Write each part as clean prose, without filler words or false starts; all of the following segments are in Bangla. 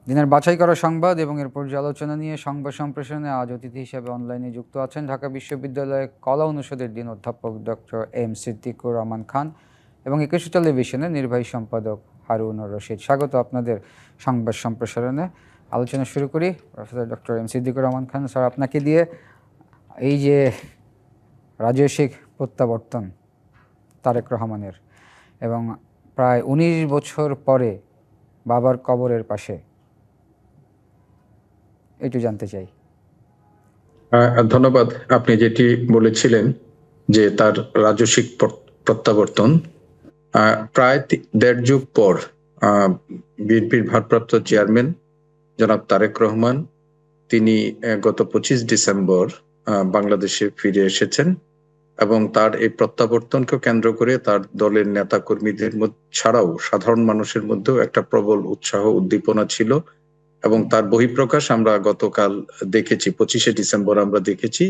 দিনের বাছাই করা সংবাদ এবং এর পর্যালোচনা নিয়ে সংবাদ সম্প্রসারণে আজ অতিথি হিসেবে অনলাইনে যুক্ত আছেন ঢাকা বিশ্ববিদ্যালয়ের কলা অনুষদের ডিন অধ্যাপক ডক্টর এম সিদ্দিকুর রহমান খান এবং একুশে টেলিভিশনের নির্বাহী সম্পাদক হারুনুর রশিদ। স্বাগত আপনাদের সংবাদ সম্প্রসারণে। আলোচনা শুরু করি। Professor doctor M Siddiqur Rahman Khan sir, আপনাকে দিয়ে এই যে রাজস্বিক প্রত্যাবর্তন তারেক রহমানের এবং প্রায় ১৯ বছর পরে বাবার কবরের পাশে, একটু জানতে চাই। ধন্যবাদ। আপনি যেটি বলেছিলেন যে তার রাজস্বিক প্রত্যাবর্তন প্রায় ১.৫ যুগ পর বিএনপির ভারপ্রাপ্ত চেয়ারম্যান জনাব তারেক রহমান তিনি গত ২৫ ডিসেম্বর বাংলাদেশে ফিরে এসেছেন এবং তার এই প্রত্যাবর্তনকে কেন্দ্র করে তার দলের নেতা কর্মীদের ছাড়াও সাধারণ মানুষের মধ্যেও একটা প্রবল উৎসাহ উদ্দীপনা ছিল এবং তার বহিঃপ্রকাশ আমরা গতকাল দেখেছি। ২৫শে ডিসেম্বর আমরা দেখেছি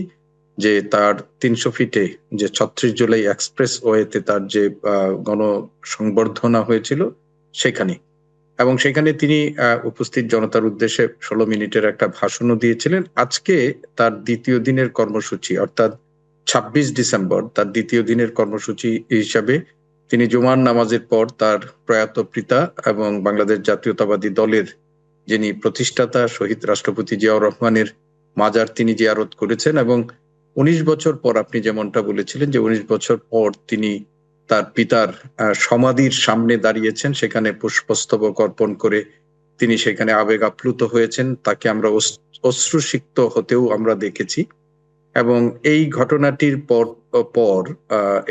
যে তার ৩০০ ফিটে যে ৩৬ জুলাই এক্সপ্রেস ওয়েতে তার যে গণসংবর্ধনা হয়েছিল সেখানে, এবং সেখানে তিনি উপস্থিত জনতার উদ্দেশ্যে ১৬ মিনিটের একটা ভাষণও দিয়েছিলেন। আজকে তার দ্বিতীয় দিনের কর্মসূচি অর্থাৎ ২৬ ডিসেম্বর তার দ্বিতীয় দিনের কর্মসূচি হিসাবে তিনি জুমার নামাজের পর তার প্রয়াত পিতা এবং বাংলাদেশ জাতীয়তাবাদী দলের যিনি প্রতিষ্ঠাতা শহীদ রাষ্ট্রপতি জিয়াউর রহমানের মাজার তিনি জিয়ারত করেছেন এবং ১৯ বছর পর আপনি যেমনটা বলেছিলেন যে ১৯ বছর পর তিনি তার পিতার সমাধির সামনে দাঁড়িয়েছেন, সেখানে পুষ্পস্তবক অর্পণ করে তিনি সেখানে আবেগ আপ্লুত হয়েছেন। তাকে আমরা অশ্রুসিক্ত হতেও আমরা দেখেছি এবং এই ঘটনাটির পর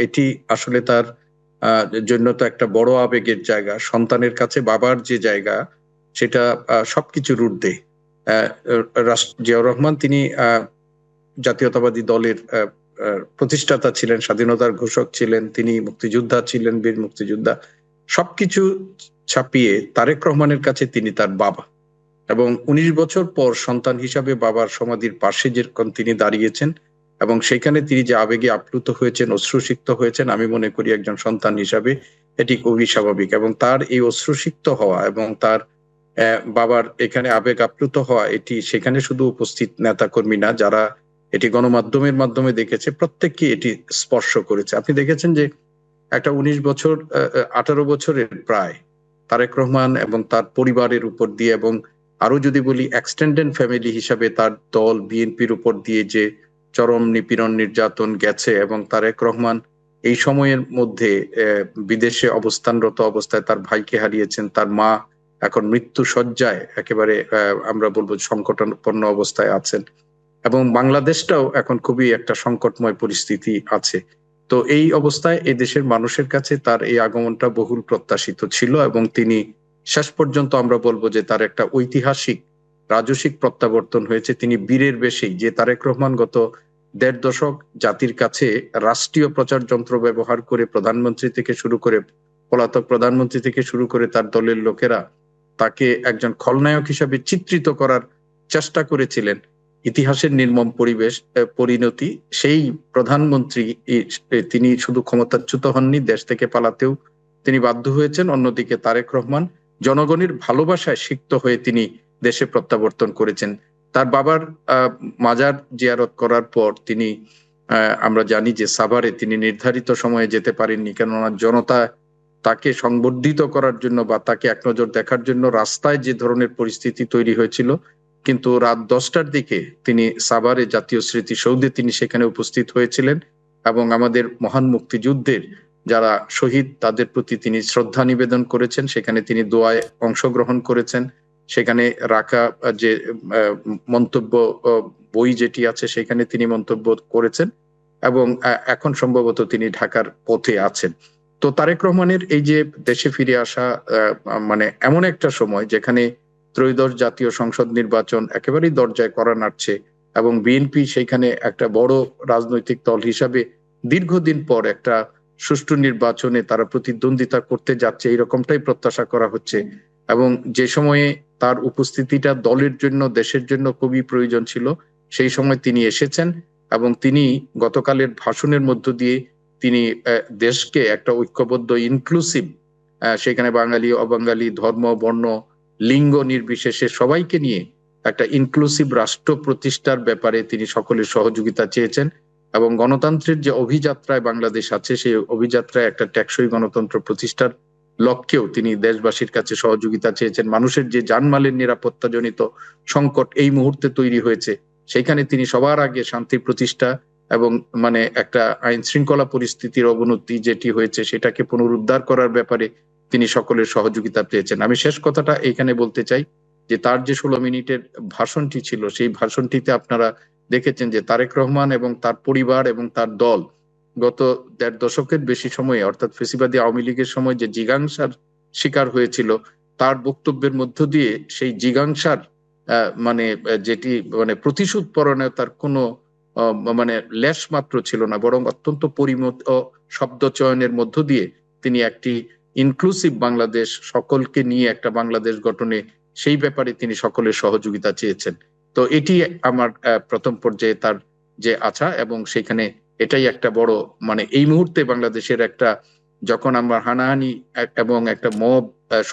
এটি আসলে তার জন্য তো একটা বড় আবেগের জায়গা। সন্তানের কাছে বাবার যে জায়গা সেটা সবকিছুর ঊর্ধ্বে। জিয়াউর রহমান তিনি জাতীয়তাবাদী দলের প্রতিষ্ঠাতা ছিলেন, স্বাধীনতার ঘোষক ছিলেন, তিনি মুক্তিযোদ্ধা ছিলেন, বীর মুক্তিযোদ্ধা। সবকিছু ছাপিয়ে তারেক রহমানের কাছে তিনি তার বাবা এবং ১৯ বছর পর সন্তান হিসাবে বাবার সমাধির পাশে যেরকম তিনি দাঁড়িয়েছেন এবং সেখানে তিনি যে আবেগে আপ্লুত হয়েছেন, অশ্রুসিক্ত হয়েছেন, আমি মনে করি একজন সন্তান হিসাবে এটি খুবই স্বাভাবিক এবং তার এই অশ্রুসিক্ত হওয়া এবং তার বাবার এখানে আবেগ আপ্লুত হওয়া এটি সেখানে শুধু উপস্থিত নেতাকর্মী না, যারা এটি গণমাধ্যমের মাধ্যমে দেখেছে প্রত্যেককে এটি স্পর্শ করেছে। আপনি দেখেছেন যে একটা ১৯ বছর ১৮ বছরের প্রায় তারেক রহমান এবং তার পরিবারের উপর দিয়ে এবং আরো যদি বলি এক্সটেন্ডেড ফ্যামিলি হিসাবে তার দল বিএনপির উপর দিয়ে যে চরম নিপীড়ন নির্যাতন গেছে এবং তারেক রহমান এই সময়ের মধ্যে বিদেশে অবস্থানরত অবস্থায় তার ভাইকে হারিয়েছেন, তার মা এখন মৃত্যু শয্যায় একেবারে আমরা বলবো সংকটাপন্ন অবস্থায় আছেন এবং বাংলাদেশটাও এখন খুবই একটা সংকটময় পরিস্থিতি আছে। তো এই অবস্থায় এই দেশের মানুষের কাছে তার এই আগমনটা বহুল প্রত্যাশিত ছিল এবং তিনি শেষ পর্যন্ত আমরা বলবো যে তার একটা ঐতিহাসিক রাজস্বিক প্রত্যাবর্তন হয়েছে। তিনি বীরের বেশেই, যে তারেক রহমান গত ১.৫ দশক জাতির কাছে রাষ্ট্রীয় প্রচার যন্ত্র ব্যবহার করে প্রধানমন্ত্রী থেকে শুরু করে পলাতক প্রধানমন্ত্রী থেকে শুরু করে তার দলের লোকেরা তাকে একজন খলনায়ক হিসাবে চিত্রিত করার চেষ্টা করেছিলেন। ইতিহাসের নির্মম পরিণতি, সেই প্রধানমন্ত্রী তিনি শুধু ক্ষমতাচ্যুত হননি, দেশ থেকে পালাতেও তিনি বাধ্য হয়েছেন। অন্যদিকে তারেক রহমান জনগণের ভালোবাসায় সিক্ত হয়ে তিনি দেশে প্রত্যাবর্তন করেছেন। তার বাবার মাজার জিয়ারত করার পর তিনি আমরা জানি যে সাভারে তিনি নির্ধারিত সময়ে যেতে পারেননি, কেননা জনতা তাকে সংবর্ধিত করার জন্য বা তাকে এক নজর দেখার জন্য রাস্তায় যে ধরনের পরিস্থিতি তৈরি হয়েছিল, কিন্তু রাত ১০টার দিকে তিনি সাভারে জাতীয় স্মৃতিসৌধে তিনি সেখানে উপস্থিত হয়েছিলেন এবং আমাদের মহান মুক্তিযুদ্ধের যারা শহীদ তাদের প্রতি তিনি শ্রদ্ধা নিবেদন করেছেন। সেখানে তিনি দোয়ায় অংশগ্রহণ করেছেন। সেখানে রাখা যে মন্তব্য বই যেটি আছে সেখানে তিনি মন্তব্য করেছেন এবং এখন সম্ভবত তিনি ঢাকার পথে আছেন। তো তারেক রহমানের এই যে দেশে ফিরে আসা মানে এমন একটা সময় যেখানে ত্রয়োদশ জাতীয় সংসদ নির্বাচন একেবারেই দরজায় কড়া নাড়ছে এবং বিএনপি সেইখানে একটা বড় রাজনৈতিক দল হিসাবে দীর্ঘদিন পর একটা সুষ্ঠু নির্বাচনে তারা প্রতিদ্বন্দ্বিতা করতে যাচ্ছে, এরকমটাই প্রত্যাশা করা হচ্ছে এবং যে সময়ে তার উপস্থিতিটা দলের জন্য দেশের জন্য খুবই প্রয়োজন ছিল সেই সময় তিনি এসেছেন এবং তিনি গতকালের ভাষণের মধ্য দিয়ে তিনি দেশকে একটা ঐক্যবদ্ধ ইনক্লুসিভ, সেখানে বাঙালি অবাঙালি ধর্ম বর্ণ লিঙ্গ নির্বিশেষে সবাইকে নিয়ে একটা ইনক্লুসিভ রাষ্ট্র প্রতিষ্ঠার ব্যাপারে তিনি সকলের সহযোগিতা চেয়েছেন এবং গণতন্ত্রের যে অভিযাত্রায় বাংলাদেশ আছে সেই অভিযাত্রায় একটা টেকসই গণতন্ত্র প্রতিষ্ঠার লক্ষ্যেও তিনি দেশবাসীর কাছে সহযোগিতা চেয়েছেন। মানুষের যে জানমালের নিরাপত্তাজনিত সংকট এই মুহূর্তে তৈরি হয়েছে সেখানে তিনি সবার আগে শান্তি প্রতিষ্ঠা এবং মানে একটা আইন শৃঙ্খলা পরিস্থিতির অবনতি যেটি হয়েছে সেটাকে পুনরুদ্ধার করার ব্যাপারে তিনি সকলের সহযোগিতা পেয়েছেন। আমি শেষ কথাটা এখানে বলতে চাই যে তার যে 16 মিনিটের ভাষণটি ছিল সেই ভাষণটিতে আপনারা দেখেছেন যে তারেক রহমান এবং তার পরিবার এবং তার দল গত 1.5 দশকের বেশি সময়ে অর্থাৎ ফেসিবাদী আওয়ামী লীগের সময় যে জিজ্ঞাসার শিকার হয়েছিল তার বক্তব্যের মধ্য দিয়ে সেই জিজ্ঞাসার মানে যেটি মানে প্রতিশোধ পরায়ণতার কোনো মানে লেশ মাত্র ছিল না, বরং অত্যন্ত পরিমত শব্দ চয়নের মধ্য দিয়ে তিনি একটি ইনক্লুসিভ বাংলাদেশ, সকলকে নিয়ে একটা বাংলাদেশ গঠনে সেই ব্যাপারে তিনি সকলের সহযোগিতা চেয়েছেন। তো এটি আমার প্রথম পর্যায়ে তার যে আশা এবং সেখানে এটাই একটা বড় মানে এই মুহূর্তে বাংলাদেশের একটা যখন আমরা হানাহানি এবং একটা মব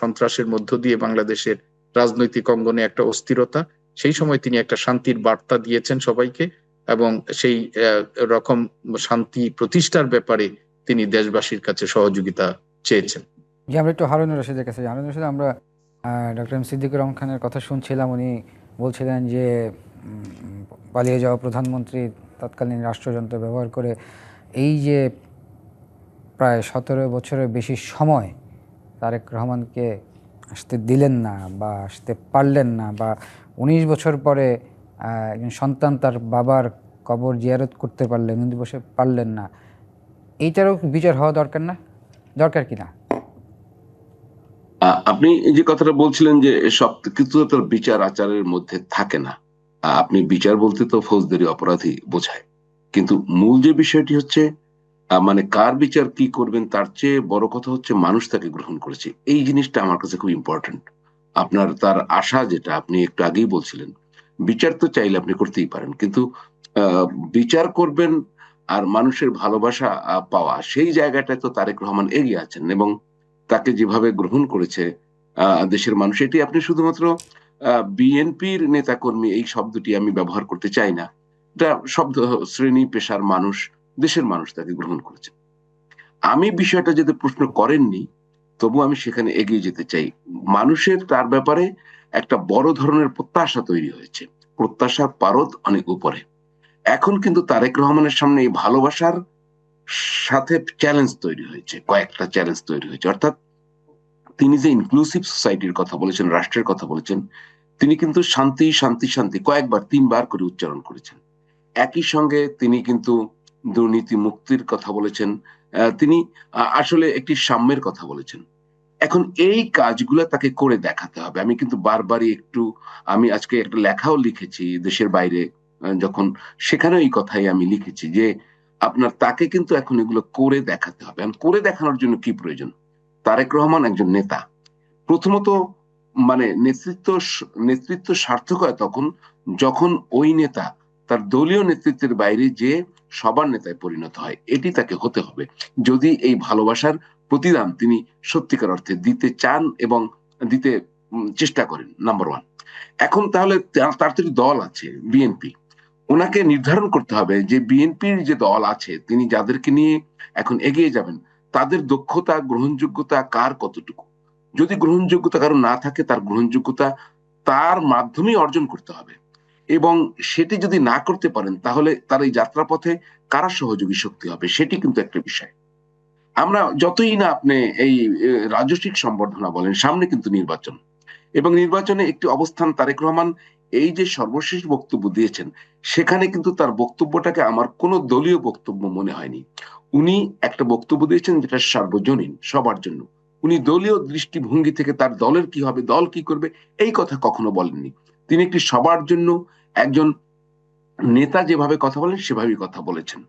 সন্ত্রাসের মধ্য দিয়ে বাংলাদেশের রাজনৈতিক অঙ্গনে একটা অস্থিরতা, সেই সময় তিনি একটা শান্তির বার্তা দিয়েছেন সবাইকে এবং সেই রকম শান্তি প্রতিষ্ঠার ব্যাপারে তিনি দেশবাসীর কাছে সহযোগিতা চেয়েছেন। যে আমরা একটু হারুনুর রশিদের কাছে হারুনুর রশিদ, আমরা ডক্টর এম সিদ্দিকুর রহমান খানের কথা শুনছিলাম। উনি বলছিলেন যে পালিয়ে যাওয়া প্রধানমন্ত্রী তৎকালীন রাষ্ট্রযন্ত্র ব্যবহার করে এই যে প্রায় 17 বছরের বেশি সময় তারেক রহমানকে আসতে দিলেন না বা আসতে পারলেন না, বা 19 বছর পরে একজন সন্তান তার বাবার কবর জিয়ারত করতে পারলেন, 19 বছর পারলেন না, এইটারও বিচার হওয়া দরকার না? দরকার কিনা? আপনি এই যে কথাটা বলছিলেন যে সব কিছু তার বিচার আচারের মধ্যে থাকে না। আপনি বিচার বলতে তো ফৌজদারি অপরাধী বোঝায়, কিন্তু মূল যে বিষয়টি হচ্ছে মানে কার বিচার কি করবেন তার চেয়ে বড় কথা হচ্ছে মানুষ তাকে গ্রহণ করেছে, এই জিনিসটা আমার কাছে খুব ইম্পর্টেন্ট। আপনার তার আশা যেটা আপনি একটু আগেই বলছিলেন, বিচার তো চাইলে আপনি করতেই পারেন, কিন্তু বিচার করবেন আর মানুষের ভালোবাসা পাওয়া সেই জায়গাটায় তো তারেক রহমান এগিয়ে আছেন এবং তাকে যেভাবে গ্রহণ করেছে দেশের মানুষ, এটি আপনি শুধুমাত্র বিএনপির নেতাকর্মী এই শব্দটি আমি ব্যবহার করতে চাই না, এটা শব্দ শ্রেণী পেশার মানুষ, দেশের মানুষ তাকে গ্রহণ করেছে। আমি বিষয়টা যদি প্রশ্ন করেননি তবু আমি সেখানে এগিয়ে যেতে চাই। মানুষের তার ব্যাপারে একটা বড় ধরনের প্রত্যাশা তৈরি হয়েছে, প্রত্যাশার পারদ অনেক উপরে। এখন কিন্তু তারেক রহমানের সামনে এই ভালোবাসার সাথে চ্যালেঞ্জ তৈরি হয়েছে, কয়েকটা চ্যালেঞ্জ তৈরি হয়েছে। অর্থাৎ তিনি যে ইনক্লুসিভ সোসাইটির কথা বলেছেন, রাষ্ট্রের কথা বলেছেন, তিনি কিন্তু শান্তি শান্তি শান্তি কয়েকবার 3বার করে উচ্চারণ করেছেন। একই সঙ্গে তিনি কিন্তু দুর্নীতি মুক্তির কথা বলেছেন, তিনি আসলে একটি সাম্যের কথা বলেছেন। এখন এই কাজগুলো তাকে করে দেখাতে হবে। আমি কিন্তু বারবারই আমি আজকে একটা লেখাও লিখেছি দেশের বাইরে যখন, সেখানেও এই কথাই আমি লিখেছি যে আপনার তাকে কিন্তু এখন এগুলো করে দেখাতে হবে। করে দেখানোর জন্য কি প্রয়োজন? তারেক রহমান একজন নেতা। প্রথমত মানে নেতৃত্ব সার্থক হয় তখন যখন ওই নেতা তার দলীয় নেতৃত্বের বাইরে যে সবার নেতায় পরিণত হয়, এটি তাকে হতে হবে যদি এই ভালোবাসার প্রতিদান তিনি সত্যিকার অর্থে দিতে চান এবং দিতে চেষ্টা করেন। নাম্বার 1। এখন তাহলে তার তো দল আছে বিএনপি, ওনাকে নির্ধারণ করতে হবে যে বিএনপির যে দল আছে তিনি যাদেরকে নিয়ে এখন এগিয়ে যাবেন তাদের দক্ষতা গ্রহণযোগ্যতা কার কতটুকু। যদি গ্রহণযোগ্যতা কারো না থাকে তার গ্রহণযোগ্যতা তার মাধ্যমেই অর্জন করতে হবে, এবং সেটি যদি না করতে পারেন তাহলে তার এই যাত্রাপথে কারা সহযোগী শক্তি হবে সেটি কিন্তু একটা বিষয়। আমরা যতই না আপনি এই রাজস্বিক সম্বর্ধনা বলেন, সামনে কিন্তু নির্বাচন, এবং নির্বাচনে একটি অবস্থান তারেক রহমান এই যে সর্বশেষ বক্তব্য দিয়েছেন সেখানে কিন্তু তার বক্তব্যটাকে আমার কোনো দলীয় বক্তব্য মনে হয়নি। উনি একটা বক্তব্য দিয়েছেন যেটা সার্বজনীন, সবার জন্য। উনি দলীয় দৃষ্টিভঙ্গি থেকে তার দলের কি হবে, দল কি করবে, এই কথা কখনো বলেননি। তিনি একটি সবার জন্য একজন নেতা যেভাবে কথা বলেন সেভাবেই কথা বলেছেন,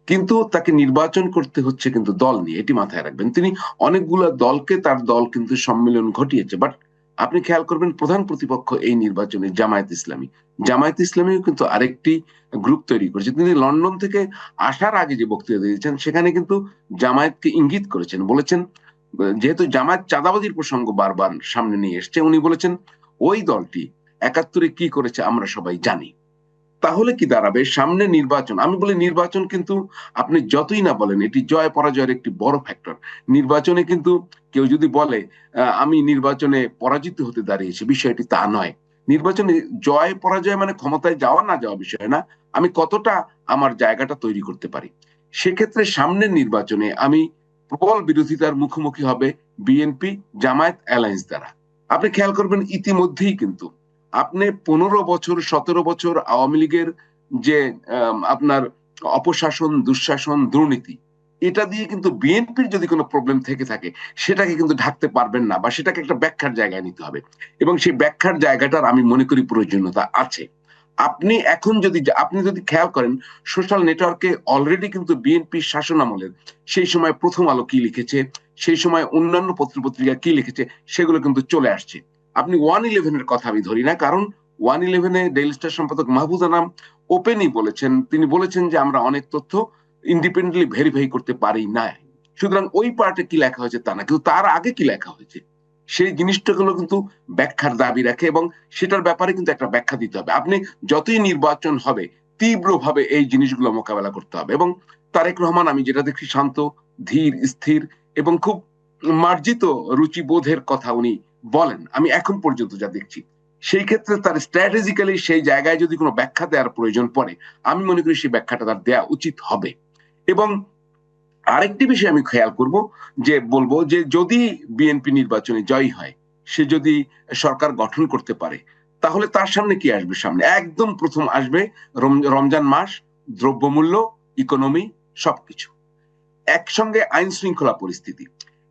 কিন্তু তাকে নির্বাচন করতে হচ্ছে কিন্তু দল নিয়ে, এটি মাথায় রাখবেন। তিনি অনেকগুলো দলকে তার দল কিন্তু সম্মেলন ঘটিয়েছে, বাট আপনি খেয়াল করবেন প্রধান প্রতিপক্ষ এই নির্বাচনে জামায়াত ইসলামী। জামায়াত ইসলামীও কিন্তু আরেকটি গ্রুপ তৈরি করেছে। তিনি লন্ডন থেকে আসার আগে যে বক্তৃতা দিয়েছেন সেখানে কিন্তু জামায়াতকে ইঙ্গিত করেছেন, বলেছেন যেহেতু জামায়াত চাঁদাবাজির প্রসঙ্গ বারবার সামনে নিয়ে এসছে, উনি বলেছেন ওই দলটি ৭১-এ কি করেছে আমরা সবাই জানি। তাহলে কি দাঁড়াবে, সামনে নির্বাচন, আমি বলি নির্বাচন কিন্তু আপনি যতই না বলেন এটি জয় পরাজয়ের একটি বড় ফ্যাক্টর। নির্বাচনে কিন্তু কেউ যদি বলে আমি নির্বাচনে পরাজিত হতে দাঁড়িয়েছি, বিষয়টি তা নয়। নির্বাচনে জয় পরাজয় মানে ক্ষমতায় যাওয়া না যাওয়া বিষয় না, আমি কতটা আমার জায়গাটা তৈরি করতে পারি। সেক্ষেত্রে সামনের নির্বাচনে আমি প্রবল বিরোধিতার মুখোমুখি হবে বিএনপি জামায়াত অ্যালায়েন্স দ্বারা। আপনি খেয়াল করবেন ইতিমধ্যেই কিন্তু আপনি ১৫ বছর ১৭ বছর আওয়ামী লীগের যে আপনার অপশাসন, দুঃশাসন, দুর্নীতি, এটা দিয়ে কিন্তু বিএনপির যদি কোনো প্রবলেম থেকে থাকে সেটাকে কিন্তু ঢাকতে পারবেন না, বা সেটাকে একটা ব্যাখ্যার জায়গায় নিতে হবে, এবং সেই ব্যাখ্যার জায়গাটার আমি মনে করি প্রয়োজনীয়তা আছে। আপনি যদি খেয়াল করেন সোশ্যাল নেটওয়ার্কে অলরেডি কিন্তু বিএনপির শাসন আমলের সেই সময় প্রথম আলো কি লিখেছে, সেই সময় অন্যান্য পত্রপত্রিকা কি লিখেছে, সেগুলো কিন্তু চলে আসছে। আপনি 111-এর কথা আমি ধরি না, কারণ 111-এ ডেইলি স্টার সম্পাদক মাহফুজ আনাম ওপেনই বলেছেন, তিনি বলেছেন যে আমরা অনেক তথ্য ইন্ডিপেন্ডেন্টলি ভেরিফাই করতে পারি না। সুতরাং ওই পার্টে কি লেখা হয়েছে তা না, কিন্তু তার আগে কি লেখা হয়েছে সেই জিনিসটাগুলো কিন্তু ব্যাখ্যার দাবি রাখে, এবং সেটার ব্যাপারে কিন্তু একটা ব্যাখ্যা দিতে হবে। আপনি যতই নির্বাচন হবে তীব্রভাবে এই জিনিসগুলো মোকাবেলা করতে হবে। এবং তারেক রহমান আমি যেটা দেখি শান্ত, ধীর, স্থির এবং খুব মার্জিত রুচিবোধের কথা উনি বলেন, আমি এখন পর্যন্ত যা দেখছি। সেই ক্ষেত্রে তার স্ট্র্যাটেজিক্যালি সেই জায়গায় যদি কোনো ব্যাখ্যা দেওয়ার প্রয়োজন পড়ে, আমি মনে করি সেই ব্যাখ্যাটা তার দেওয়া উচিত হবে। এবং আরেকটি বিষয় আমি খেয়াল করব, যে বলবো যে যদি বিএনপি নির্বাচনে জয়ী হয়, সে যদি সরকার গঠন করতে পারে, তাহলে তার সামনে কি আসবে? সামনে একদম প্রথম আসবে রমজান মাস, দ্রব্যমূল্য, ইকোনমি, সবকিছু একসঙ্গে, আইন শৃঙ্খলা পরিস্থিতি।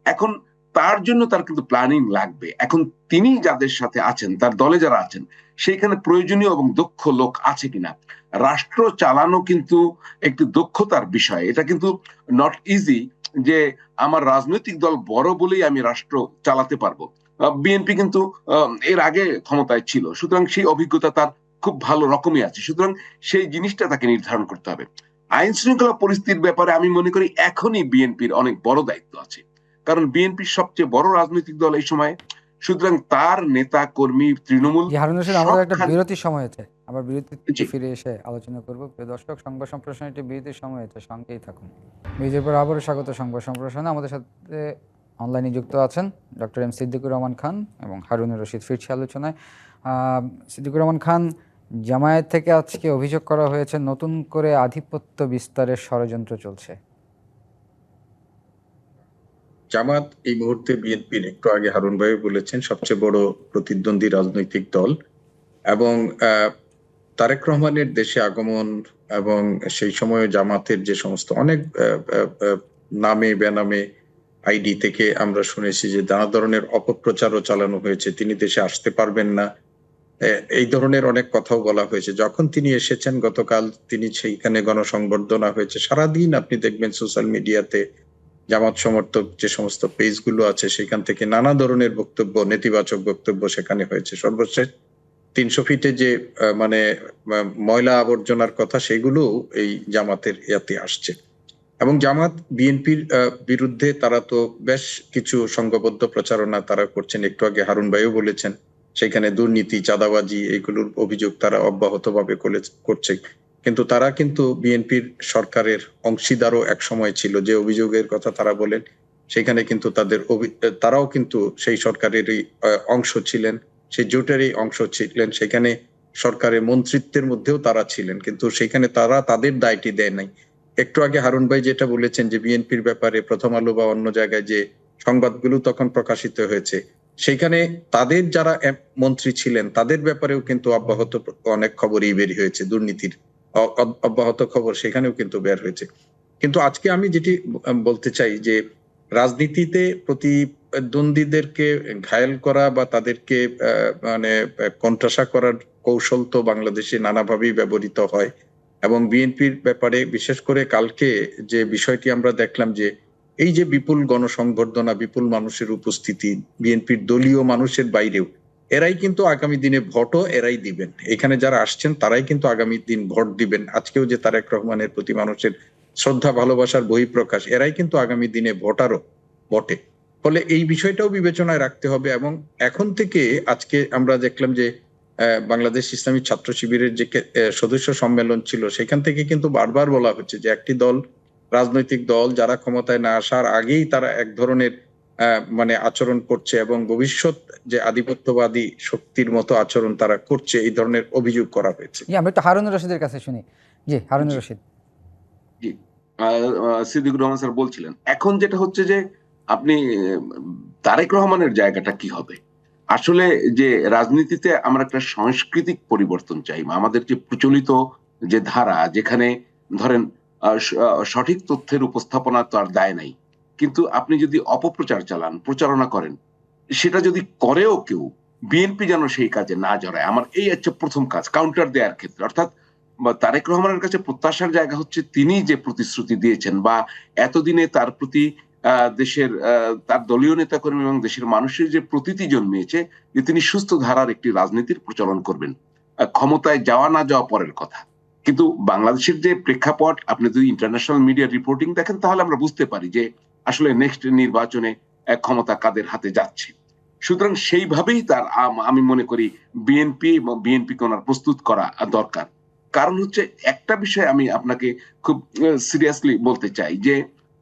এখন তার জন্য তার কিন্তু প্ল্যানিং লাগবে। এখন তিনি যাদের সাথে আছেন, তার দলে যারা আছেন, সেইখানে প্রয়োজনীয় এবং দক্ষ লোক আছে কিনা। রাষ্ট্র চালানো কিন্তু একটি দক্ষতার বিষয়, এটা কিন্তু নট ইজি যে আমার রাজনৈতিক দল বড় বলেই আমি রাষ্ট্র চালাতে পারবো। বিএনপি কিন্তু এর আগে ক্ষমতায় ছিল, সুতরাং সেই অভিজ্ঞতা তার খুব ভালো রকমই আছে। সুতরাং সেই জিনিসটা তাকে নির্ধারণ করতে হবে। আইন শৃঙ্খলা পরিস্থিতির ব্যাপারে আমি মনে করি এখনই বিএনপির অনেক বড় দায়িত্ব আছে, কারণ বিএনপির সবচেয়ে বড় রাজনৈতিক দল এই সময়। সুতরাং তার নেতা কর্মী, তৃণমূল জি হারুন রশিদ, আমাদের একটা সবখানে। বিরতির সময় হয়েছে, আবার বিরতি থেকে জি, ফিরে এসে আলোচনা করব। প্রিয় দর্শক, সংবাদ সম্প্রসারণ একটি বিরতির সময় হয়েছে, সঙ্গেই থাকুন। বিরতির পর আবারও স্বাগত সংবাদ সম্প্রসারণে। আমাদের সাথে অনলাইনে যুক্ত আছেন ডক্টর এম সিদ্দিকুর রহমান খান এবং হারুন রশিদ। ফিরছি আলোচনায়। সিদ্দিকুর রহমান খান, জামায়াত থেকে আজকে অভিযোগ করা হয়েছে নতুন করে আধিপত্য বিস্তারের ষড়যন্ত্র চলছে। জামাত এই মুহূর্তে বিএনপির, একটু আগে হারুন ভাই বলেছেন, সবচেয়ে বড় প্রতিদ্বন্দ্বী রাজনৈতিক দল। এবং তারেক রহমানের দেশে আগমন এবং সেই সময় জামাতের যে সমস্ত অনেক নামে বেনামে আইডি থেকে আমরা শুনেছি যে নানা ধরনের অপপ্রচারও চালানো হয়েছে, তিনি দেশে আসতে পারবেন না, এই ধরনের অনেক কথাও বলা হয়েছে। যখন তিনি এসেছেন গতকাল, তিনি সেইখানে গণসংবর্ধনা হয়েছে, সারাদিন আপনি দেখবেন সোশ্যাল মিডিয়াতে জামাত সমর্থক যে সমস্ত পেজগুলো আছে সেখান থেকে নানা ধরনের বক্তব্য, নেতিবাচক বক্তব্য সেখানে হয়েছে। সর্বশেষ ৩০০ ফিটে যে মানে ময়লা আবর্জনার কথা, সেগুলো এই জামাতের ইয়াতে আসছে। এবং জামাত বিএনপির বিরুদ্ধে তারা তো বেশ কিছু সংঘবদ্ধ প্রচারণা তারা করছেন। একটু আগে হারুন ভাইও বলেছেন, সেখানে দুর্নীতি, চাঁদাবাজি, এগুলোর অভিযোগ তারা অব্যাহতভাবে করছে। কিন্তু তারা কিন্তু বিএনপির সরকারের অংশীদারও এক সময় ছিল। যে অভিযোগের কথা তারা বলেন, সেখানে কিন্তু তারাও কিন্তু সেই সরকারেরই অংশ ছিলেন, সেই জোটেরই অংশ ছিলেন। সেখানে সরকারের মন্ত্রিত্বের মধ্যেও তারা ছিলেন, কিন্তু সেখানে তারা তাদের দায়টি দেয় নাই। একটু আগে হারুন ভাই যেটা বলেছেন যে বিএনপির ব্যাপারে প্রথম আলো বা অন্য জায়গায় যে সংবাদগুলো তখন প্রকাশিত হয়েছে, সেখানে তাদের যারা মন্ত্রী ছিলেন তাদের ব্যাপারেও কিন্তু অব্যাহত অনেক খবরই বের হয়েছে, দুর্নীতির অব্যাহত খবর সেখানেও কিন্তু বের হয়েছে। কিন্তু আজকে আমি যেটি বলতে চাই যে রাজনীতিতে প্রতিদ্বন্দ্বীদেরকে ঘায়েল করা বা তাদেরকে মানে কোণঠাসা করার কৌশল তো বাংলাদেশে নানাভাবেই ব্যবহৃত হয়। এবং বিএনপির ব্যাপারে বিশেষ করে কালকে যে বিষয়টি আমরা দেখলাম, যে এই যে বিপুল গণসংবর্ধনা, বিপুল মানুষের উপস্থিতি, বিএনপির দলীয় মানুষের বাইরেও, এরাই কিন্তু আগামী দিনে ভোটও এরাই দিবেন। এখানে যারা আসছেন তারাই কিন্তু আগামী দিন ভোট দিবেন। আজকেও যে তারেক রহমানের প্রতি মানুষের শ্রদ্ধা ভালোবাসার বহিঃপ্রকাশ, এরাই কিন্তু আগামী দিনে ভোটারও বটে। ফলে এই বিষয়টাও বিবেচনায় রাখতে হবে। এবং এখন থেকে আজকে আমরা দেখলাম যে বাংলাদেশ ইসলামী ছাত্র শিবিরের যে সদস্য সম্মেলন ছিল, সেখান থেকে কিন্তু বারবার বলা হচ্ছে যে একটি দল, রাজনৈতিক দল যারা ক্ষমতায় না আসার আগেই তারা এক ধরনের মানে আচরণ করছে এবং ভবিষ্যৎ যে আধিপত্যবাদী শক্তির মতো আচরণ তারা করছে, এই ধরনের অভিযোগ করা হয়েছে। আমরা একটু হারুনুর রশিদের কাছে শুনি। জি, হারুনুর রশিদ। জি, সিদ্দিকুর রহমান স্যার বলছিলেন এখন যেটা হচ্ছে যে আপনি তারেক রহমানের জায়গাটা কি হবে। আসলে যে রাজনীতিতে আমরা একটা সাংস্কৃতিক পরিবর্তন চাই, আমাদের যে প্রচলিত যে ধারা, যেখানে ধরেন সঠিক তথ্যের উপস্থাপনা তো আর দায় নাই, কিন্তু আপনি যদি অপপ্রচার চালান, প্রচারণা করেন, সেটা যদি করেও কেউ, বিএনপি যেন সেই কাজে না জড়ায়। আমার এই হচ্ছে প্রথম কাজ, কাউন্টার দেওয়ার ক্ষেত্রে। অর্থাৎ তারেক রহমানের কাছে প্রত্যাশার জায়গা হচ্ছে তিনি যে প্রতিশ্রুতি দিয়েছেন বা এতদিনে তার প্রতি দেশের তার দলীয় নেতাকর্মী এবং দেশের মানুষের যে প্রতীতি জন্মিয়েছে যে তিনি সুস্থ ধারার একটি রাজনীতির প্রচলন করবেন। ক্ষমতায় যাওয়া না যাওয়া পরের কথা, কিন্তু বাংলাদেশের যে প্রেক্ষাপট, আপনি যদি ইন্টারন্যাশনাল মিডিয়া রিপোর্টিং দেখেন তাহলে আমরা বুঝতে পারি যে আসলে নেক্সট নির্বাচনে ক্ষমতা কাদের হাতে যাচ্ছে। সুতরাং সেইভাবেই তার আমি মনে করি বিএনপি ওনার প্রস্তুত করা দরকার। কারণ হচ্ছে একটা বিষয় আমি আপনাকে খুব সিরিয়াসলি বলতে চাই যে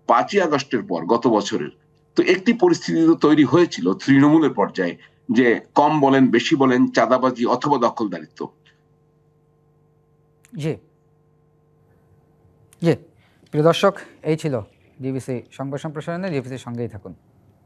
5ই আগস্টের পর গত বছরের তো একটি পরিস্থিতি তো তৈরি হয়েছিল তৃণমূলের পর্যায়ে, যে কম বলেন বেশি বলেন চাঁদাবাজি অথবা দখলদারিত্ব। জি, জি, প্রিয় দর্শক, এই ছিল ডিবিসি সংবাদ সম্প্রসারণে। ডিবিসির সঙ্গেই থাকুন।